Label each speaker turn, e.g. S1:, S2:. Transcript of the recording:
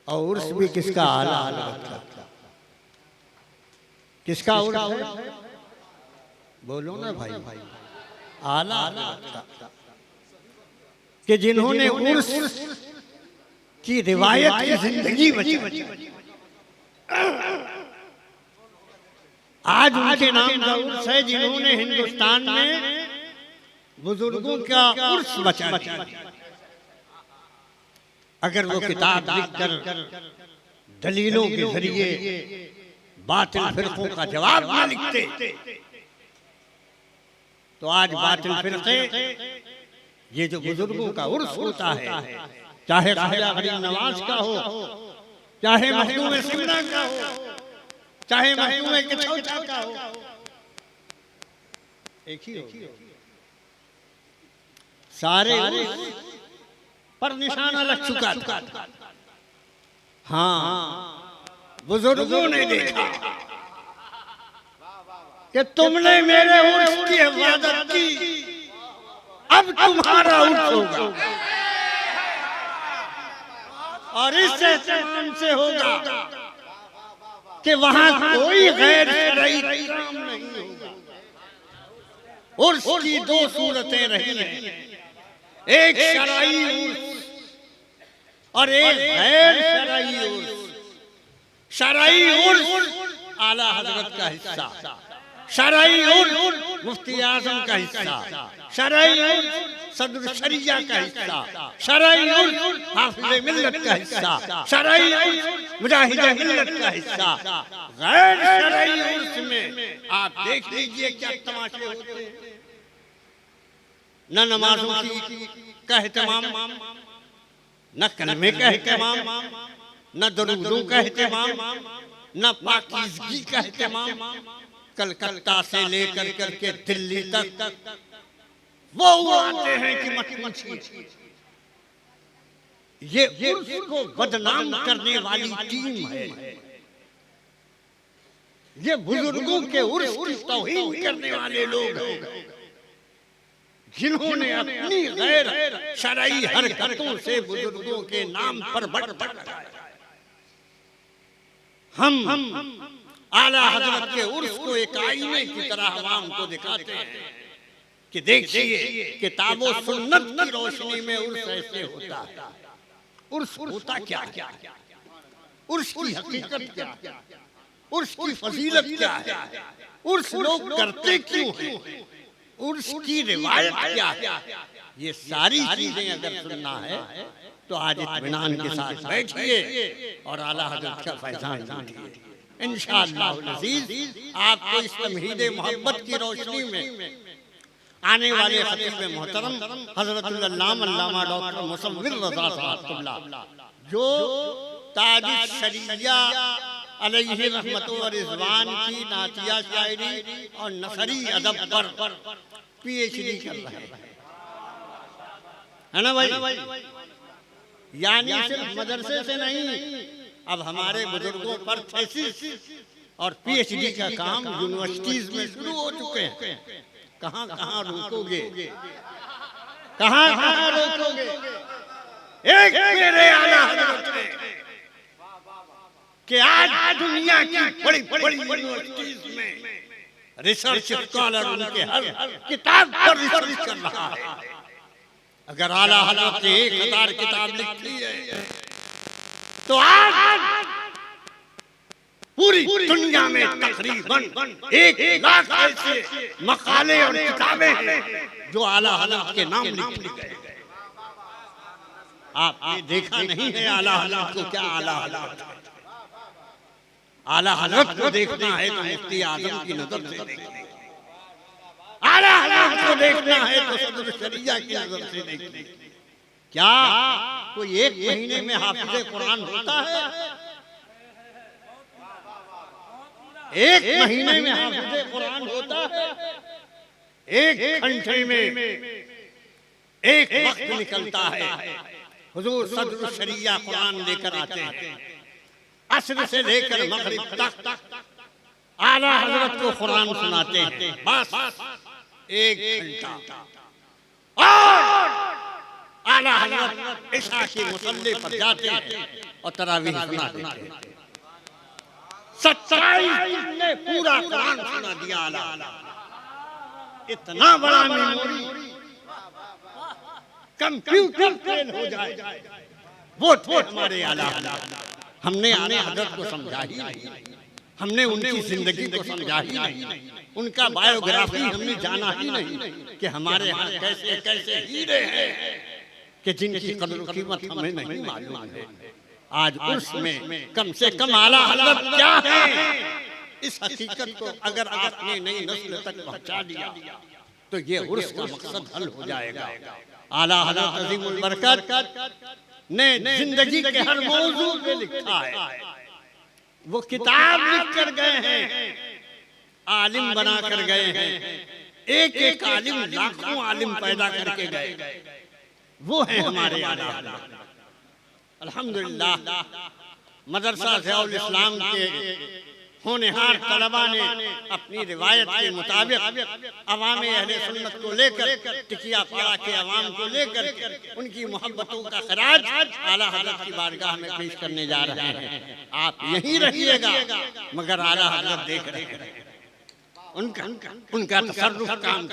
S1: और उर्स भी किसका? आला हजरत का। किसका उर्स है? बोलो ना भाई। आला हजरत का, कि जिन्होंने उर्स की रिवायत की जिंदगी बचाई। आज उनके नाम का उर्स है जिन्होंने हिंदुस्तान में बुजुर्गों का उर्स बचाया। अगर वो किताब लिखकर दलीलों के जरिए बातिल फिरकों का जवाब न लिखते तो आज बातिल फिरके ये जो बुजुर्गों का उर्स होता है, चाहे ख्वाजा गरीब नवाज का हो, चाहे मखदूम सिमरा का हो, चाहे मखदूम किचौटा का हो, एक ही हो। सारे पर निशाना लग चुका था। हाँ, बुजुर्गों ने देखा कि तुमने मेरे उर्स की हिफाजत की, अब तुम्हारा उर्स होगा और इस एहतमाम से होगा कि वहां कोई गैर शरई काम नहीं होगा। उर्स की दो सूरतें रही हैं, एक शरई उर्स और एक गैर शरई उर्स। शरई उर्स आला हजरत का हिस्सा, शरई उर्स मुफ्ती आजम का हिस्सा, शरई उर्स सदर शरिया का हिस्सा, शरई उर्स हाफिज मिल्लत का हिस्सा, शरई उर्स मुजाहिद मिल्लत का हिस्सा। गैर शरई उर्स में आप देख लीजिए क्या तमाशे होते हैं। न नमाजों का एहतमाम, न कलमे का एहतमाम, न दरूदों का एहतमाम, न पाकीज़गी का एहतमाम। कलकत्ता से लेकर करके दिल्ली तक वो उड़ाते हैं कि मत पूछिए। ये उर्स को बदनाम करने वाली टीम है। ये बुजुर्गों के उर्स की तौहीन करने वाले लोग हैं, जिन्होंने अपनी गैर शरई हरकतों से बुजुर्गों के नाम पर भटक लगाया। हम आला हजरत के उर्स को एक आईने की तरह आवाम को दिखाते हैं कि देखिए किताबों सुन्नत की रोशनी में उर्स ऐसे होता है। उर्स होता क्या क्या, उर्स की हकीकत क्या, उर्स की फजीलत क्या है, उर्स लोग करते क्यों हैं, उर्स की रिवायत क्या है। ये सारी चीजें अगर सुनना है तो आज इत्मीनान के साथ बैठिए और आला हजरत का फैज़ान लीजिए। इंशाअल्लाह अज़ीज़ आपको इस तमहीद मोहब्बत की रोशनी में आने वाले खतीब मोहतरम हज़रतुल अल्लामा डॉक्टर मुसव्विर रज़ा साहब जो ताज शरिया अलैहि रहमतु व रिज़वान की नातिया शायरी और नसरी अदब पर पीएचडी कर रहे हैं, है ना भाई। यानी सिर्फ मदरसे से नहीं, अब हमारे बुजुर्गों पर थीसिस और पीएचडी का काम यूनिवर्सिटीज में शुरू हो चुके हैं। कहां कहां रोकोगे, कहां कहां रोकोगे। एक मेरे आला हजरत ने कि आज दुनिया की बड़ी बड़ी यूनिवर्सिटीज में रिसर्च स्कॉलर उनके हर किताब पर रिसर्च कर रहा है। अगर आला हजरत ने 1000 किताब लिखी है तो आज पूरी दुनिया में तकरीबन 1 लाख ऐसे मकाले और किताबें हैं जो आला हजरत के नाम लिखे गए। आपने देखा नहीं है आला हजरत को, क्या आला हजरत है। आला हजरत को देखना है तो मुफ्ती आजम की नजर से देखिए, आला हजरत को देखना है तो सदर शरिया की नजर से देखिए। क्या कोई 1 महीने में हाफिज़े कुरान होता है? 1 महीने में हाफिज़े कुरान होता है? 1 घंटे में 1 वक्त निकलता है। हुजूर सदर शरिया कुरान लेकर आते हैं, असर से लेकर मगरिब तक आला हजरत को कुरान सुनाते हैं, बस 1 घंटा। और आला हजरत इशा के मुसल्ले पर जाते हैं और तरावीह सुनाते हैं। 27 ने पूरा कुरान सुना दिया। आला इतना बड़ा मेमोरी, कंप्यूटर फेल हो जाए वो थे हमारे आला। हमने आला हजरत को समझा ही नहीं, हमने उनकी जिंदगी को समझा ही नहीं, उनका बायोग्राफी हमने जाना ही नहीं कि हमारे यहाँ कैसे कैसे हीरे हैं कि जिनकी कदर कीमत हमें नहीं मालूम है। आज उर्स में कम से कम आला हजरत क्या है, इस हकीकत को अगर आपने नई नस्ल तक पहुंचा दिया तो ये उर्स का मकसद हल हो जाएगा। आला हजरत अज़ीमुल बरकत ने जिंदगी के हर मौजू पे लिखा है, वो किताब लिख कर गए हैं, आलिम बना कर गए हैं, एक एक आलिम लाखों आलिम पैदा करके गए, वो है हमारे आला। अल्हम्दुलिल्लाह मदरसा ज़ियाउल इस्लाम के होनहार तलबा ने अपनी रिवायत के मुताबिक अवाम अहले सुन्नत को लेकर, टिकिया पाड़ा के अवाम को लेकर उनकी मोहब्बतों का खराज आला हज़रत की बारगाह में पेश करने जा रहे हैं। आप यहीं रहिएगा मगर आला हज़रत देख रहे हैं, उनका तसर्रुफ काम